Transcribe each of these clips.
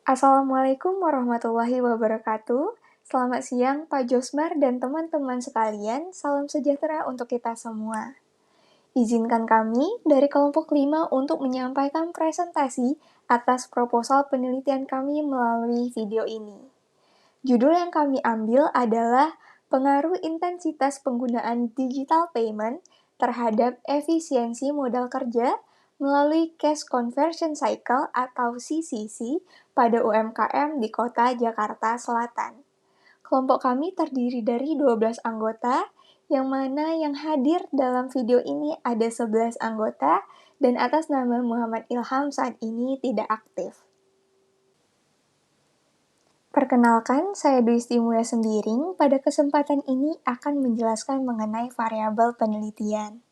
Assalamualaikum warahmatullahi wabarakatuh. Selamat siang Pak Josmar dan teman-teman sekalian. Salam sejahtera untuk kita semua. Izinkan kami dari kelompok 5 untuk menyampaikan presentasi atas proposal penelitian kami melalui video ini. Judul yang kami ambil adalah pengaruh intensitas penggunaan digital payment terhadap efisiensi modal kerja melalui Cash Conversion Cycle atau CCC pada UMKM di Kota Jakarta Selatan. Kelompok kami terdiri dari 12 anggota, yang mana yang hadir dalam video ini ada 11 anggota, dan atas nama Muhammad Ilham saat ini tidak aktif. Perkenalkan, saya Dwi Mulia Sembiring. Pada kesempatan ini akan menjelaskan mengenai variabel penelitian.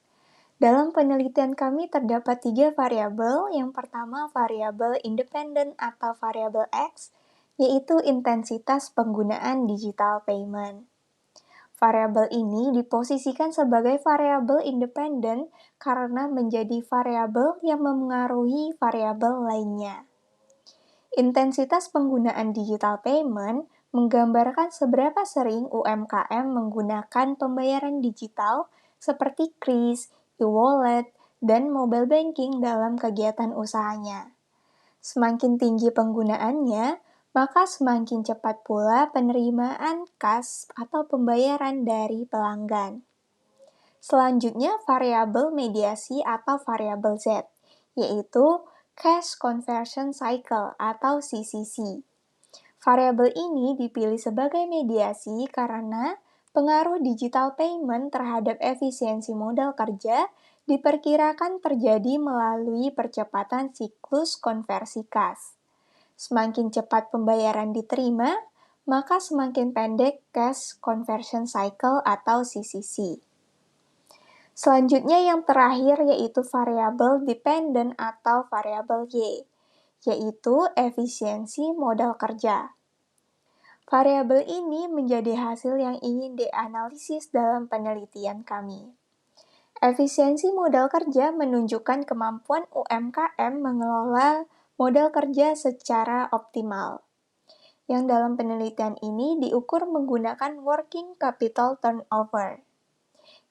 Dalam penelitian kami terdapat 3 variabel. Yang pertama, variabel independen atau variabel X, yaitu intensitas penggunaan digital payment. Variabel ini diposisikan sebagai variabel independen karena menjadi variabel yang memengaruhi variabel lainnya. Intensitas penggunaan digital payment menggambarkan seberapa sering UMKM menggunakan pembayaran digital seperti KRIS, e-wallet, dan mobile banking dalam kegiatan usahanya. Semakin tinggi penggunaannya, maka semakin cepat pula penerimaan kas atau pembayaran dari pelanggan. Selanjutnya, variabel mediasi atau variabel Z, yaitu Cash Conversion Cycle atau CCC. Variabel ini dipilih sebagai mediasi karena pengaruh digital payment terhadap efisiensi modal kerja diperkirakan terjadi melalui percepatan siklus konversi kas. Semakin cepat pembayaran diterima, maka semakin pendek Cash Conversion Cycle atau CCC. Selanjutnya yang terakhir yaitu variabel dependent atau variabel Y, yaitu efisiensi modal kerja. Variabel ini menjadi hasil yang ingin dianalisis dalam penelitian kami. Efisiensi modal kerja menunjukkan kemampuan UMKM mengelola modal kerja secara optimal. Yang dalam penelitian ini diukur menggunakan working capital turnover.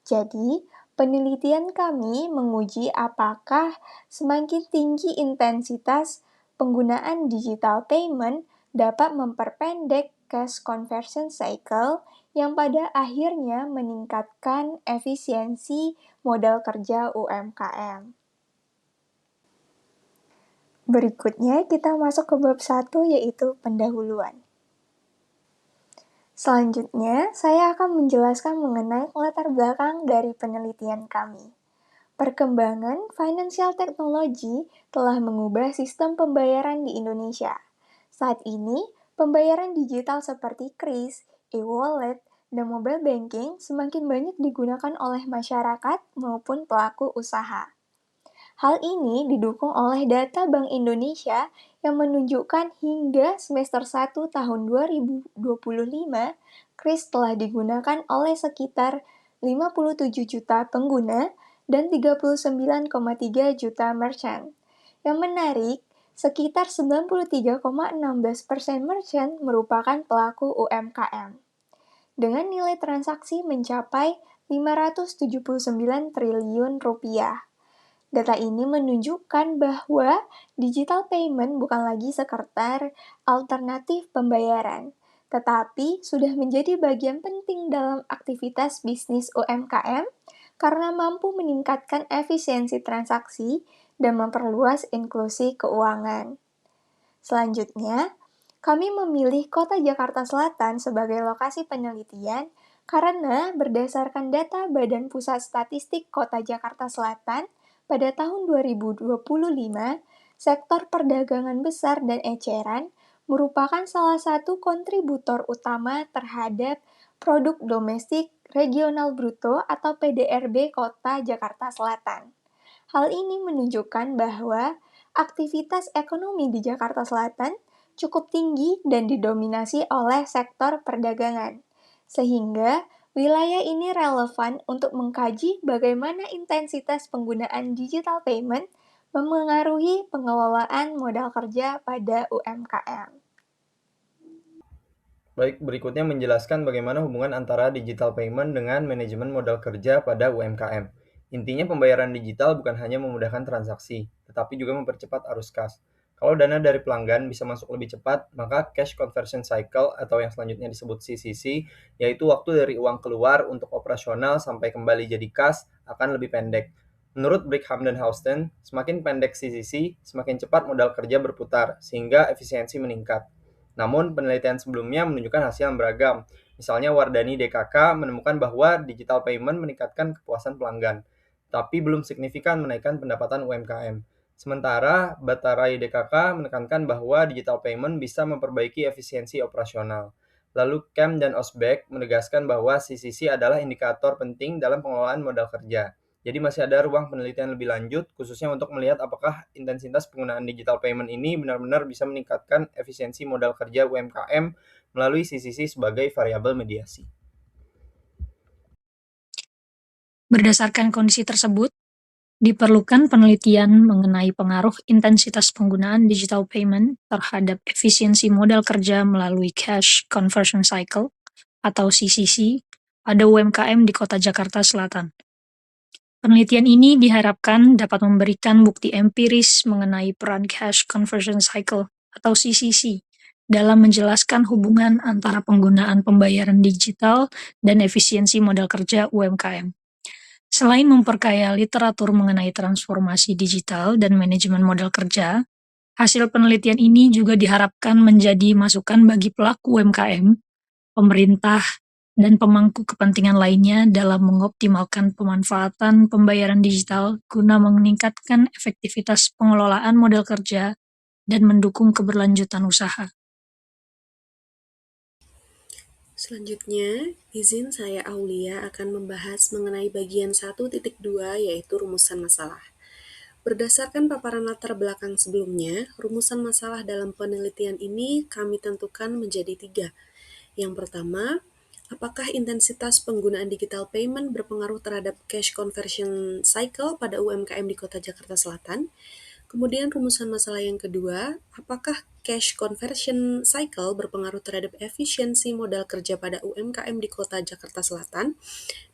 Jadi, penelitian kami menguji apakah semakin tinggi intensitas penggunaan digital payment dapat memperpendek cash conversion cycle yang pada akhirnya meningkatkan efisiensi modal kerja UMKM. Berikutnya kita masuk ke bab 1 yaitu pendahuluan. Selanjutnya, saya akan menjelaskan mengenai latar belakang dari penelitian kami. Perkembangan financial technology telah mengubah sistem pembayaran di Indonesia. Saat ini, pembayaran digital seperti KRIS, e-wallet, dan mobile banking semakin banyak digunakan oleh masyarakat maupun pelaku usaha. Hal ini didukung oleh data Bank Indonesia yang menunjukkan hingga semester 1 tahun 2025, KRIS telah digunakan oleh sekitar 57 juta pengguna dan 39,3 juta merchant. Yang menarik, sekitar 93,16% merchant merupakan pelaku UMKM. Dengan nilai transaksi mencapai 579 triliun rupiah. Data ini menunjukkan bahwa digital payment bukan lagi sekedar alternatif pembayaran, tetapi sudah menjadi bagian penting dalam aktivitas bisnis UMKM karena mampu meningkatkan efisiensi transaksi dan memperluas inklusi keuangan. Selanjutnya, kami memilih Kota Jakarta Selatan sebagai lokasi penelitian karena berdasarkan data Badan Pusat Statistik Kota Jakarta Selatan, pada tahun 2025, sektor perdagangan besar dan eceran merupakan salah satu kontributor utama terhadap produk domestik regional bruto atau PDRB Kota Jakarta Selatan. Hal ini menunjukkan bahwa aktivitas ekonomi di Jakarta Selatan cukup tinggi dan didominasi oleh sektor perdagangan, sehingga wilayah ini relevan untuk mengkaji bagaimana intensitas penggunaan digital payment memengaruhi pengelolaan modal kerja pada UMKM. Baik, berikutnya menjelaskan bagaimana hubungan antara digital payment dengan manajemen modal kerja pada UMKM. Intinya pembayaran digital bukan hanya memudahkan transaksi, tetapi juga mempercepat arus kas. Kalau dana dari pelanggan bisa masuk lebih cepat, maka cash conversion cycle atau yang selanjutnya disebut CCC, yaitu waktu dari uang keluar untuk operasional sampai kembali jadi kas, akan lebih pendek. Menurut Brigham dan Houston, semakin pendek CCC, semakin cepat modal kerja berputar, sehingga efisiensi meningkat. Namun, penelitian sebelumnya menunjukkan hasil yang beragam. Misalnya, Wardani DKK menemukan bahwa digital payment meningkatkan kepuasan pelanggan, tapi belum signifikan menaikkan pendapatan UMKM. Sementara, Batarai DKK menekankan bahwa digital payment bisa memperbaiki efisiensi operasional. Lalu, Kem dan Osbeck menegaskan bahwa CCC adalah indikator penting dalam pengelolaan modal kerja. Jadi masih ada ruang penelitian lebih lanjut, khususnya untuk melihat apakah intensitas penggunaan digital payment ini benar-benar bisa meningkatkan efisiensi modal kerja UMKM melalui CCC sebagai variabel mediasi. Berdasarkan kondisi tersebut, diperlukan penelitian mengenai pengaruh intensitas penggunaan digital payment terhadap efisiensi modal kerja melalui cash conversion cycle atau CCC pada UMKM di Kota Jakarta Selatan. Penelitian ini diharapkan dapat memberikan bukti empiris mengenai peran cash conversion cycle atau CCC dalam menjelaskan hubungan antara penggunaan pembayaran digital dan efisiensi modal kerja UMKM. Selain memperkaya literatur mengenai transformasi digital dan manajemen modal kerja, hasil penelitian ini juga diharapkan menjadi masukan bagi pelaku UMKM, pemerintah, dan pemangku kepentingan lainnya dalam mengoptimalkan pemanfaatan pembayaran digital guna meningkatkan efektivitas pengelolaan modal kerja dan mendukung keberlanjutan usaha. Selanjutnya, izin saya Aulia akan membahas mengenai bagian 1.2 yaitu rumusan masalah. Berdasarkan paparan latar belakang sebelumnya, rumusan masalah dalam penelitian ini kami tentukan menjadi 3. Yang pertama, apakah intensitas penggunaan digital payment berpengaruh terhadap cash conversion cycle pada UMKM di Kota Jakarta Selatan? Kemudian rumusan masalah yang kedua, apakah cash conversion cycle berpengaruh terhadap efisiensi modal kerja pada UMKM di Kota Jakarta Selatan?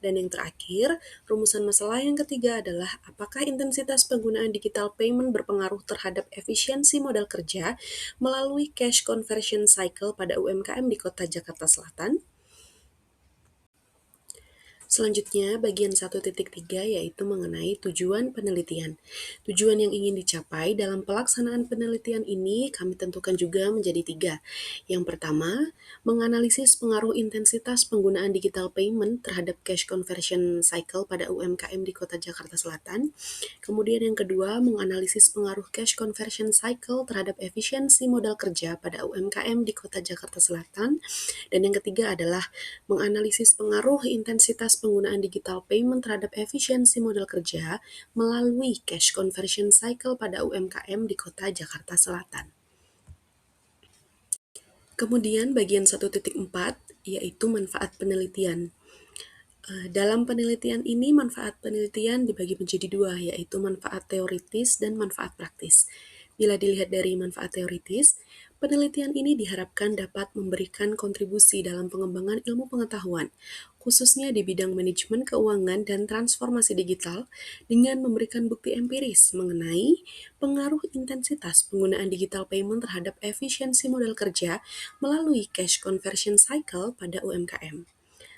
Dan yang terakhir, rumusan masalah yang ketiga adalah apakah intensitas penggunaan digital payment berpengaruh terhadap efisiensi modal kerja melalui cash conversion cycle pada UMKM di Kota Jakarta Selatan? Selanjutnya, bagian 1.3 yaitu mengenai tujuan penelitian. Tujuan yang ingin dicapai dalam pelaksanaan penelitian ini kami tentukan juga menjadi 3. Yang pertama, menganalisis pengaruh intensitas penggunaan digital payment terhadap cash conversion cycle pada UMKM di Kota Jakarta Selatan. Kemudian yang kedua, menganalisis pengaruh cash conversion cycle terhadap efisiensi modal kerja pada UMKM di Kota Jakarta Selatan. Dan yang ketiga adalah menganalisis pengaruh intensitas penggunaan digital payment terhadap efisiensi modal kerja melalui cash conversion cycle pada UMKM di Kota Jakarta Selatan. Kemudian bagian 1.4 yaitu manfaat penelitian. Dalam penelitian ini, manfaat penelitian dibagi menjadi 2, yaitu manfaat teoritis dan manfaat praktis. Bila dilihat dari manfaat teoritis, penelitian ini diharapkan dapat memberikan kontribusi dalam pengembangan ilmu pengetahuan, khususnya di bidang manajemen keuangan dan transformasi digital, dengan memberikan bukti empiris mengenai pengaruh intensitas penggunaan digital payment terhadap efisiensi modal kerja melalui cash conversion cycle pada UMKM.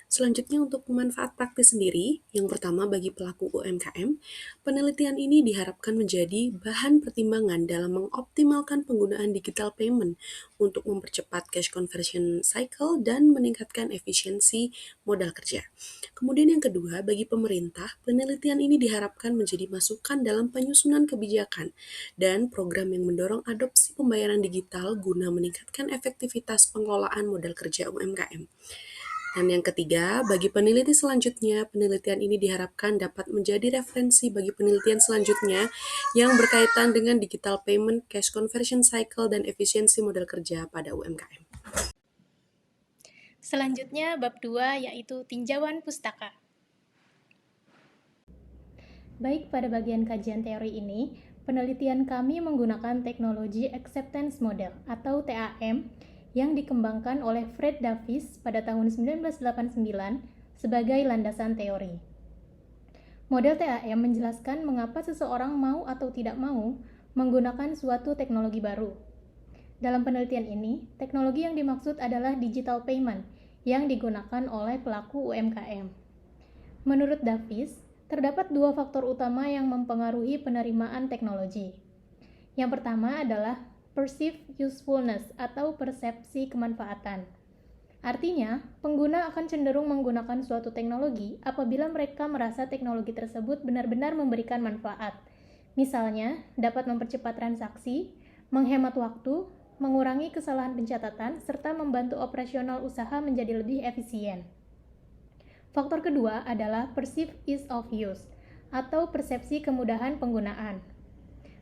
Selanjutnya untuk manfaat praktis sendiri, yang pertama bagi pelaku UMKM, penelitian ini diharapkan menjadi bahan pertimbangan dalam mengoptimalkan penggunaan digital payment untuk mempercepat cash conversion cycle dan meningkatkan efisiensi modal kerja. Kemudian yang kedua, bagi pemerintah, penelitian ini diharapkan menjadi masukan dalam penyusunan kebijakan dan program yang mendorong adopsi pembayaran digital guna meningkatkan efektivitas pengelolaan modal kerja UMKM. Dan yang ketiga, bagi peneliti selanjutnya, penelitian ini diharapkan dapat menjadi referensi bagi penelitian selanjutnya yang berkaitan dengan digital payment, cash conversion cycle, dan efisiensi modal kerja pada UMKM. Selanjutnya bab 2 yaitu tinjauan pustaka. Baik, pada bagian kajian teori ini, penelitian kami menggunakan teknologi Acceptance Model atau TAM yang dikembangkan oleh Fred Davis pada tahun 1989 sebagai landasan teori. Model TAM menjelaskan mengapa seseorang mau atau tidak mau menggunakan suatu teknologi baru. Dalam penelitian ini, teknologi yang dimaksud adalah digital payment yang digunakan oleh pelaku UMKM. Menurut Davis, terdapat dua faktor utama yang mempengaruhi penerimaan teknologi. Yang pertama adalah perceived usefulness atau persepsi kemanfaatan. Artinya, pengguna akan cenderung menggunakan suatu teknologi apabila mereka merasa teknologi tersebut benar-benar memberikan manfaat. Misalnya, dapat mempercepat transaksi, menghemat waktu, mengurangi kesalahan pencatatan, serta membantu operasional usaha menjadi lebih efisien. Faktor kedua adalah perceived ease of use atau persepsi kemudahan penggunaan.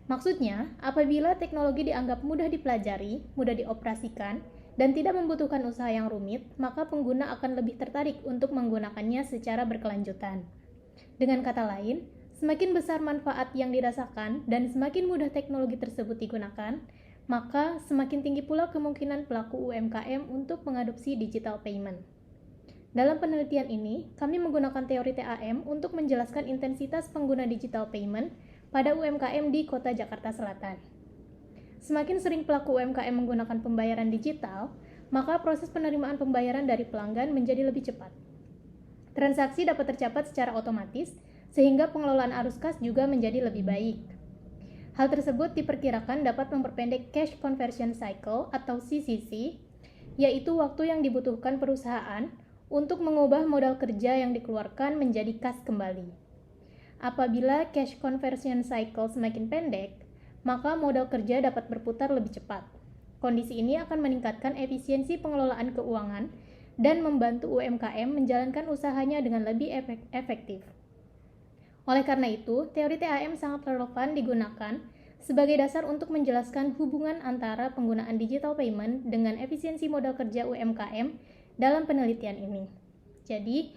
Maksudnya, apabila teknologi dianggap mudah dipelajari, mudah dioperasikan, dan tidak membutuhkan usaha yang rumit, maka pengguna akan lebih tertarik untuk menggunakannya secara berkelanjutan. Dengan kata lain, semakin besar manfaat yang dirasakan dan semakin mudah teknologi tersebut digunakan, maka semakin tinggi pula kemungkinan pelaku UMKM untuk mengadopsi digital payment. Dalam penelitian ini, kami menggunakan teori TAM untuk menjelaskan intensitas pengguna digital payment pada UMKM di Kota Jakarta Selatan. Semakin sering pelaku UMKM menggunakan pembayaran digital, maka proses penerimaan pembayaran dari pelanggan menjadi lebih cepat. Transaksi dapat tercapai secara otomatis, sehingga pengelolaan arus kas juga menjadi lebih baik. Hal tersebut diperkirakan dapat memperpendek Cash Conversion Cycle atau CCC, yaitu waktu yang dibutuhkan perusahaan untuk mengubah modal kerja yang dikeluarkan menjadi kas kembali. Apabila cash conversion cycle semakin pendek, maka modal kerja dapat berputar lebih cepat. Kondisi ini akan meningkatkan efisiensi pengelolaan keuangan dan membantu UMKM menjalankan usahanya dengan lebih efektif. Oleh karena itu, teori TAM sangat relevan digunakan sebagai dasar untuk menjelaskan hubungan antara penggunaan digital payment dengan efisiensi modal kerja UMKM dalam penelitian ini. Jadi,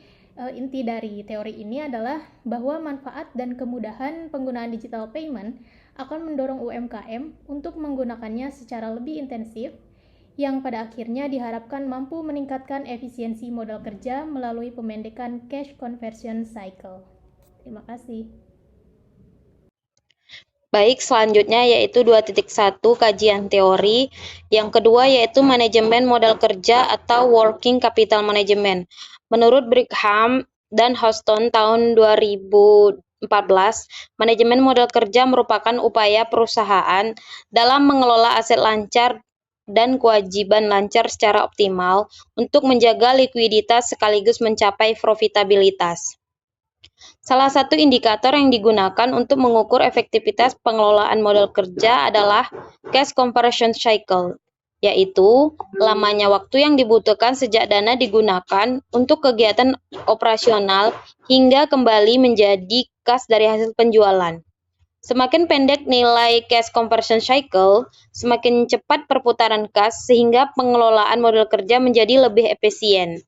inti dari teori ini adalah bahwa manfaat dan kemudahan penggunaan digital payment akan mendorong UMKM untuk menggunakannya secara lebih intensif, yang pada akhirnya diharapkan mampu meningkatkan efisiensi modal kerja melalui pemendekan cash conversion cycle. Terima kasih. Baik, selanjutnya yaitu 2.1 kajian teori. Yang kedua yaitu manajemen modal kerja atau working capital management. Menurut Brigham dan Houston tahun 2014, manajemen modal kerja merupakan upaya perusahaan dalam mengelola aset lancar dan kewajiban lancar secara optimal untuk menjaga likuiditas sekaligus mencapai profitabilitas. Salah satu indikator yang digunakan untuk mengukur efektivitas pengelolaan modal kerja adalah cash conversion cycle, yaitu lamanya waktu yang dibutuhkan sejak dana digunakan untuk kegiatan operasional hingga kembali menjadi kas dari hasil penjualan. Semakin pendek nilai cash conversion cycle, semakin cepat perputaran kas sehingga pengelolaan modal kerja menjadi lebih efisien.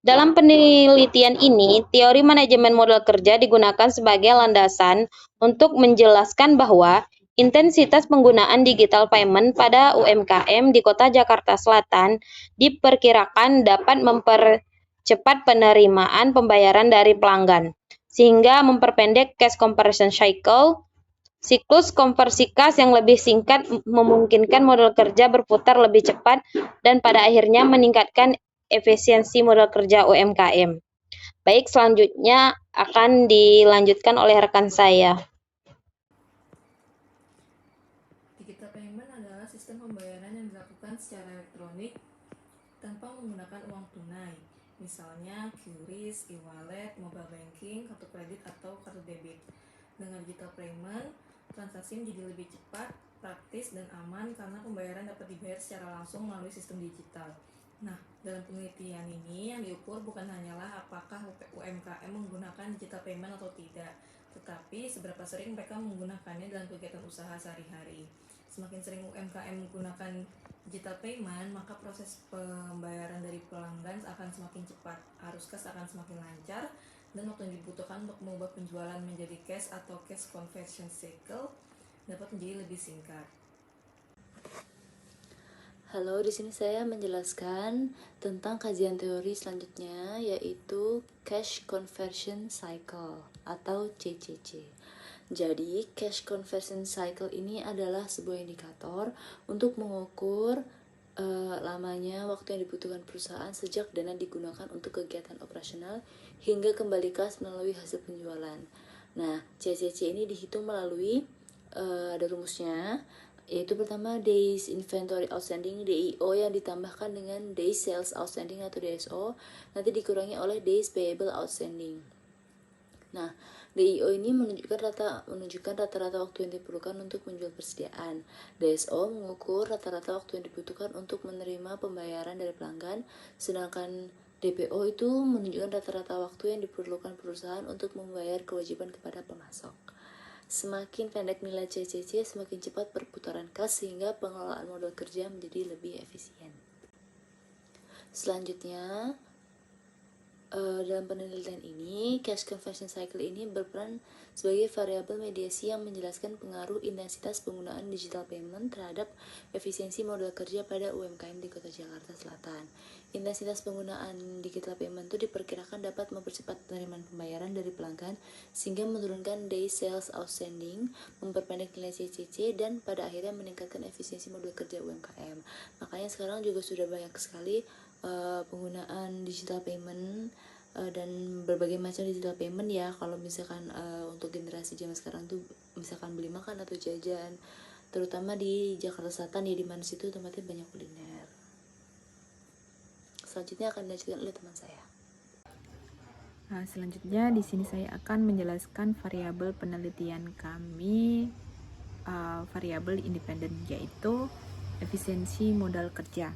Dalam penelitian ini, teori manajemen modal kerja digunakan sebagai landasan untuk menjelaskan bahwa intensitas penggunaan digital payment pada UMKM di Kota Jakarta Selatan diperkirakan dapat mempercepat penerimaan pembayaran dari pelanggan, sehingga memperpendek cash conversion cycle. Siklus konversi kas yang lebih singkat memungkinkan modal kerja berputar lebih cepat dan pada akhirnya meningkatkan efisiensi modal kerja UMKM. Baik, selanjutnya akan dilanjutkan oleh rekan saya. Digital payment adalah sistem pembayaran yang dilakukan secara elektronik tanpa menggunakan uang tunai, misalnya QRIS, e-wallet, mobile banking, kartu kredit atau kartu debit. Dengan digital payment, transaksi menjadi lebih cepat, praktis, dan aman karena pembayaran dapat dibayar secara langsung melalui sistem digital. Nah, dalam penelitian ini yang diukur bukan hanyalah apakah UMKM menggunakan digital payment atau tidak, tetapi seberapa sering mereka menggunakannya dalam kegiatan usaha sehari-hari. Semakin sering UMKM menggunakan digital payment, maka proses pembayaran dari pelanggan akan semakin cepat, arus kas akan semakin lancar, dan waktu yang dibutuhkan untuk mengubah penjualan menjadi cash atau cash conversion cycle dapat menjadi lebih singkat. Halo, di sini saya menjelaskan tentang kajian teori selanjutnya, yaitu Cash Conversion Cycle atau CCC. Jadi, Cash Conversion Cycle ini adalah sebuah indikator untuk mengukur lamanya waktu yang dibutuhkan perusahaan sejak dana digunakan untuk kegiatan operasional hingga kembali kas melalui hasil penjualan. Nah, CCC ini dihitung melalui ada rumusnya, yaitu pertama Days Inventory Outstanding DIO yang ditambahkan dengan Days Sales Outstanding atau DSO, nanti dikurangi oleh Days Payable Outstanding. Nah, DIO ini menunjukkan rata-rata waktu yang diperlukan untuk menjual persediaan. DSO mengukur rata-rata waktu yang dibutuhkan untuk menerima pembayaran dari pelanggan, sedangkan DPO itu menunjukkan rata-rata waktu yang diperlukan perusahaan untuk membayar kewajiban kepada pemasok. Semakin pendek nilai CCC, semakin cepat perputaran kas sehingga pengelolaan modal kerja menjadi lebih efisien. Selanjutnya, dalam penelitian ini, Cash Conversion Cycle ini berperan sebagai variabel mediasi yang menjelaskan pengaruh intensitas penggunaan digital payment terhadap efisiensi modal kerja pada UMKM di Kota Jakarta Selatan. Intensitas penggunaan digital payment itu diperkirakan dapat mempercepat penerimaan pembayaran dari pelanggan sehingga menurunkan Day Sales Outstanding, memperpendek nilai CCC, dan pada akhirnya meningkatkan efisiensi modal kerja UMKM. Makanya sekarang juga sudah banyak sekali penggunaan digital payment dan berbagai macam digital payment ya. Kalau misalkan untuk generasi zaman sekarang tuh misalkan beli makan atau jajan, terutama di Jakarta Selatan ya, di mana situ tempatnya banyak kuliner. Selanjutnya akan dilanjutkan oleh teman saya. Nah, selanjutnya di sini saya akan menjelaskan variabel penelitian kami, variabel independen, yaitu efisiensi modal kerja.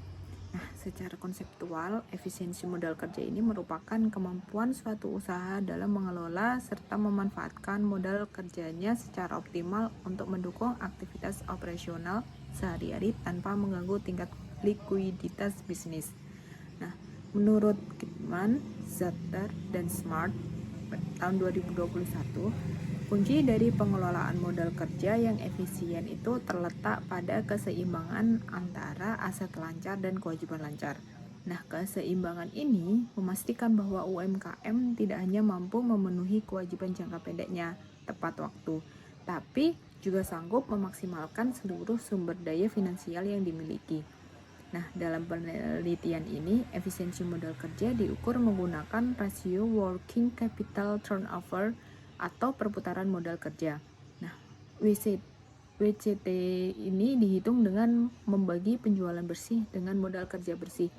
Nah, secara konseptual, efisiensi modal kerja ini merupakan kemampuan suatu usaha dalam mengelola serta memanfaatkan modal kerjanya secara optimal untuk mendukung aktivitas operasional sehari-hari tanpa mengganggu tingkat likuiditas bisnis. Nah, menurut Kidman, Zatter, dan Smart tahun 2021, kunci dari pengelolaan modal kerja yang efisien itu terletak pada keseimbangan antara aset lancar dan kewajiban lancar. Nah, keseimbangan ini memastikan bahwa UMKM tidak hanya mampu memenuhi kewajiban jangka pendeknya tepat waktu, tapi juga sanggup memaksimalkan seluruh sumber daya finansial yang dimiliki. Nah, dalam penelitian ini, efisiensi modal kerja diukur menggunakan rasio working capital turnover atau perputaran modal kerja. Nah, WCT ini dihitung dengan membagi penjualan bersih dengan modal kerja bersih.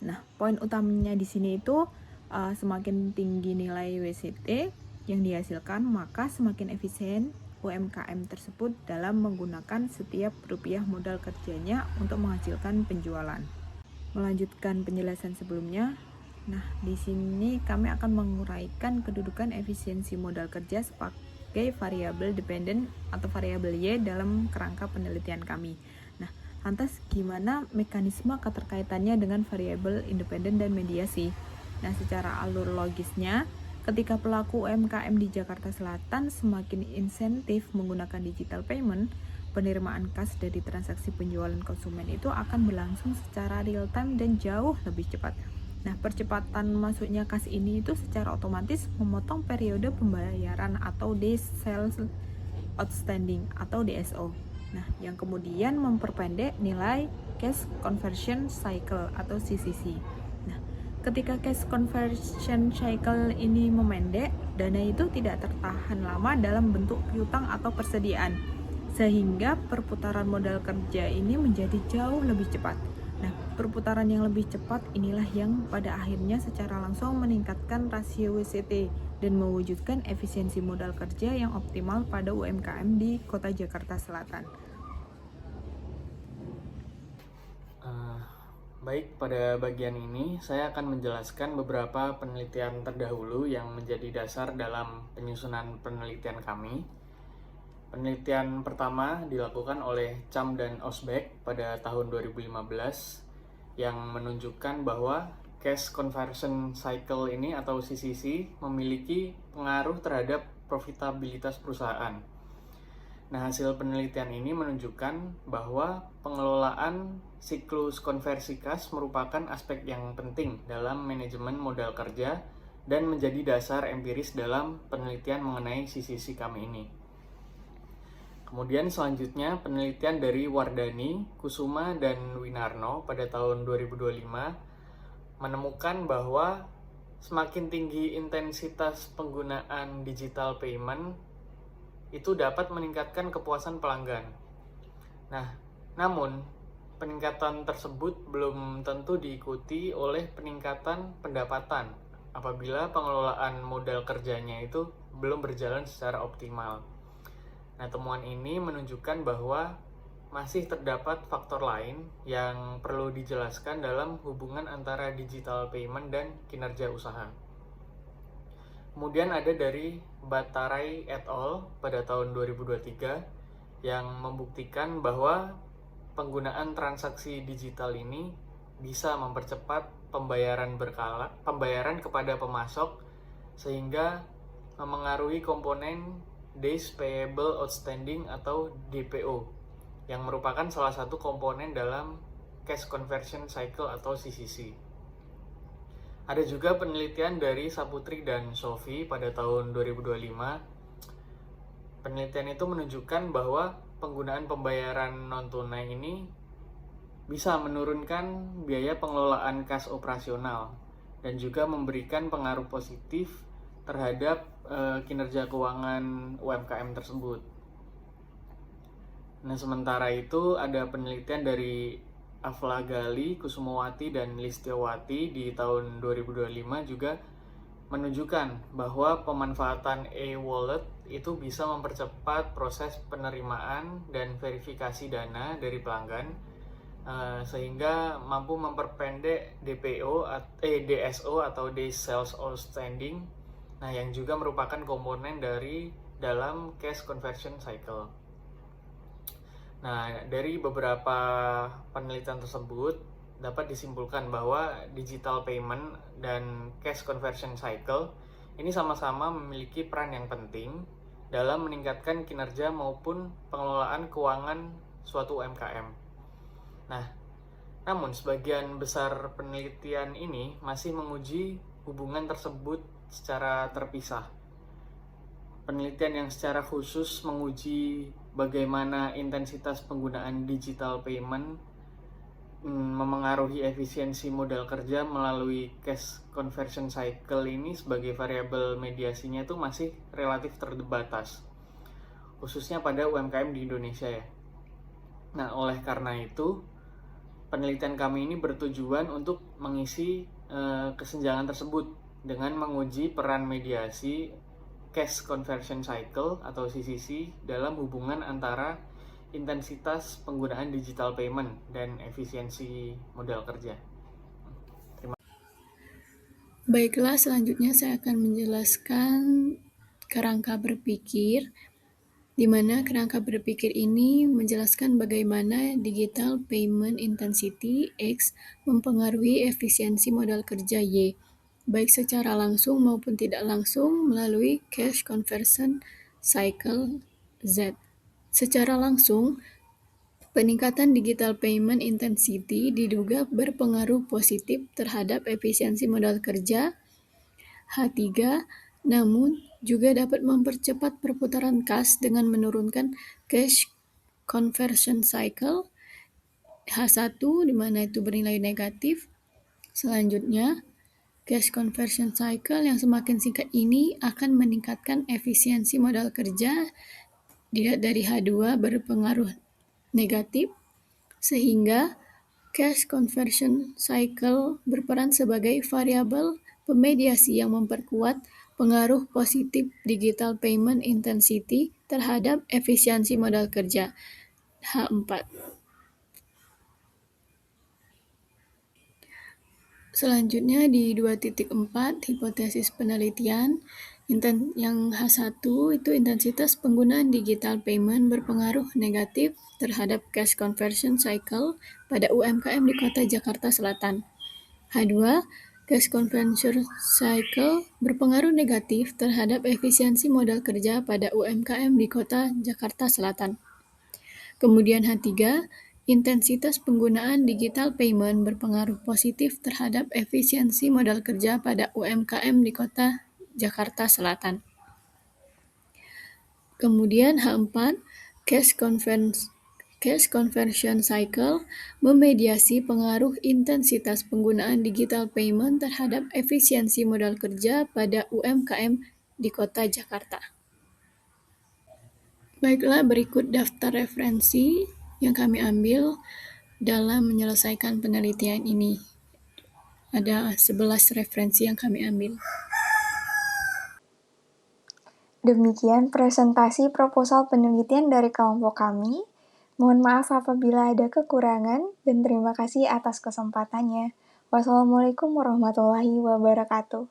Nah, poin utamanya di sini itu semakin tinggi nilai WCT yang dihasilkan, maka semakin efisien UMKM tersebut dalam menggunakan setiap rupiah modal kerjanya untuk menghasilkan penjualan. Melanjutkan penjelasan sebelumnya, nah di sini kami akan menguraikan kedudukan efisiensi modal kerja sebagai variabel dependen atau variabel Y dalam kerangka penelitian kami. Nah, lantas gimana mekanisme keterkaitannya dengan variabel independen dan mediasi? Nah, secara alur logisnya, ketika pelaku UMKM di Jakarta Selatan semakin insentif menggunakan digital payment, penerimaan kas dari transaksi penjualan konsumen itu akan berlangsung secara real time dan jauh lebih cepat. Nah, percepatan masuknya kas ini itu secara otomatis memotong periode pembayaran atau Days Sales Outstanding atau DSO. Nah, yang kemudian memperpendek nilai Cash Conversion Cycle atau CCC. Nah, ketika Cash Conversion Cycle ini memendek, dana itu tidak tertahan lama dalam bentuk piutang atau persediaan, sehingga perputaran modal kerja ini menjadi jauh lebih cepat. Nah, perputaran yang lebih cepat inilah yang pada akhirnya secara langsung meningkatkan rasio WCT dan mewujudkan efisiensi modal kerja yang optimal pada UMKM di Kota Jakarta Selatan. Baik, pada bagian ini saya akan menjelaskan beberapa penelitian terdahulu yang menjadi dasar dalam penyusunan penelitian kami. Penelitian pertama dilakukan oleh Cham dan Osbeck pada tahun 2015 yang menunjukkan bahwa cash conversion cycle ini atau CCC memiliki pengaruh terhadap profitabilitas perusahaan. Nah, hasil penelitian ini menunjukkan bahwa pengelolaan siklus konversi kas merupakan aspek yang penting dalam manajemen modal kerja dan menjadi dasar empiris dalam penelitian mengenai CCC kami ini. Kemudian selanjutnya penelitian dari Wardani, Kusuma, dan Winarno pada tahun 2025 menemukan bahwa semakin tinggi intensitas penggunaan digital payment itu dapat meningkatkan kepuasan pelanggan. Nah, namun peningkatan tersebut belum tentu diikuti oleh peningkatan pendapatan apabila pengelolaan modal kerjanya itu belum berjalan secara optimal. Nah, temuan ini menunjukkan bahwa masih terdapat faktor lain yang perlu dijelaskan dalam hubungan antara digital payment dan kinerja usaha. Kemudian ada dari Batarai et al. Pada tahun 2023 yang membuktikan bahwa penggunaan transaksi digital ini bisa mempercepat pembayaran kepada pemasok sehingga memengaruhi komponen Days Payable Outstanding atau DPO yang merupakan salah satu komponen dalam cash conversion cycle atau CCC. Ada juga penelitian dari Saputri dan Sophie pada tahun 2025. Penelitian itu menunjukkan bahwa penggunaan pembayaran non-tunai ini bisa menurunkan biaya pengelolaan kas operasional dan juga memberikan pengaruh positif terhadap kinerja keuangan UMKM tersebut. Nah, sementara itu ada penelitian dari Aflagali, Kusumawati, dan Listiawati di tahun 2025 juga menunjukkan bahwa pemanfaatan e-wallet itu bisa mempercepat proses penerimaan dan verifikasi dana dari pelanggan sehingga mampu memperpendek DSO atau Days Sales Outstanding, nah yang juga merupakan komponen dari dalam cash conversion cycle. Nah, dari beberapa penelitian tersebut dapat disimpulkan bahwa digital payment dan cash conversion cycle ini sama-sama memiliki peran yang penting dalam meningkatkan kinerja maupun pengelolaan keuangan suatu UMKM. Nah, namun sebagian besar penelitian ini masih menguji hubungan tersebut secara terpisah. Penelitian yang secara khusus menguji bagaimana intensitas penggunaan digital payment memengaruhi efisiensi modal kerja melalui cash conversion cycle ini sebagai variabel mediasinya itu masih relatif terbatas, khususnya pada UMKM di Indonesia ya. Nah, oleh karena itu penelitian kami ini bertujuan untuk mengisi kesenjangan tersebut dengan menguji peran mediasi cash conversion cycle atau CCC dalam hubungan antara intensitas penggunaan digital payment dan efisiensi modal kerja. Baiklah, selanjutnya saya akan menjelaskan kerangka berpikir, di mana kerangka berpikir ini menjelaskan bagaimana digital payment intensity X mempengaruhi efisiensi modal kerja Y, baik secara langsung maupun tidak langsung melalui cash conversion cycle Z. Secara langsung, peningkatan digital payment intensity diduga berpengaruh positif terhadap efisiensi modal kerja H3, namun juga dapat mempercepat perputaran kas dengan menurunkan cash conversion cycle H1, di mana itu bernilai negatif. Selanjutnya, cash conversion cycle yang semakin singkat ini akan meningkatkan efisiensi modal kerja dari H2 berpengaruh negatif, sehingga cash conversion cycle berperan sebagai variabel pemediasi yang memperkuat pengaruh positif digital payment intensity terhadap efisiensi modal kerja H4. Selanjutnya di 2.4 hipotesis penelitian yang H1 itu intensitas penggunaan digital payment berpengaruh negatif terhadap cash conversion cycle pada UMKM di Kota Jakarta Selatan. H2, cash conversion cycle berpengaruh negatif terhadap efisiensi modal kerja pada UMKM di Kota Jakarta Selatan. Kemudian H3, intensitas penggunaan digital payment berpengaruh positif terhadap efisiensi modal kerja pada UMKM di Kota Jakarta Selatan. Kemudian H4, cash conversion cycle memediasi pengaruh intensitas penggunaan digital payment terhadap efisiensi modal kerja pada UMKM di Kota Jakarta. Baiklah, berikut daftar referensi yang kami ambil dalam menyelesaikan penelitian ini. Ada 11 referensi yang kami ambil. Demikian presentasi proposal penelitian dari kelompok kami. Mohon maaf apabila ada kekurangan, dan terima kasih atas kesempatannya. Wassalamualaikum warahmatullahi wabarakatuh.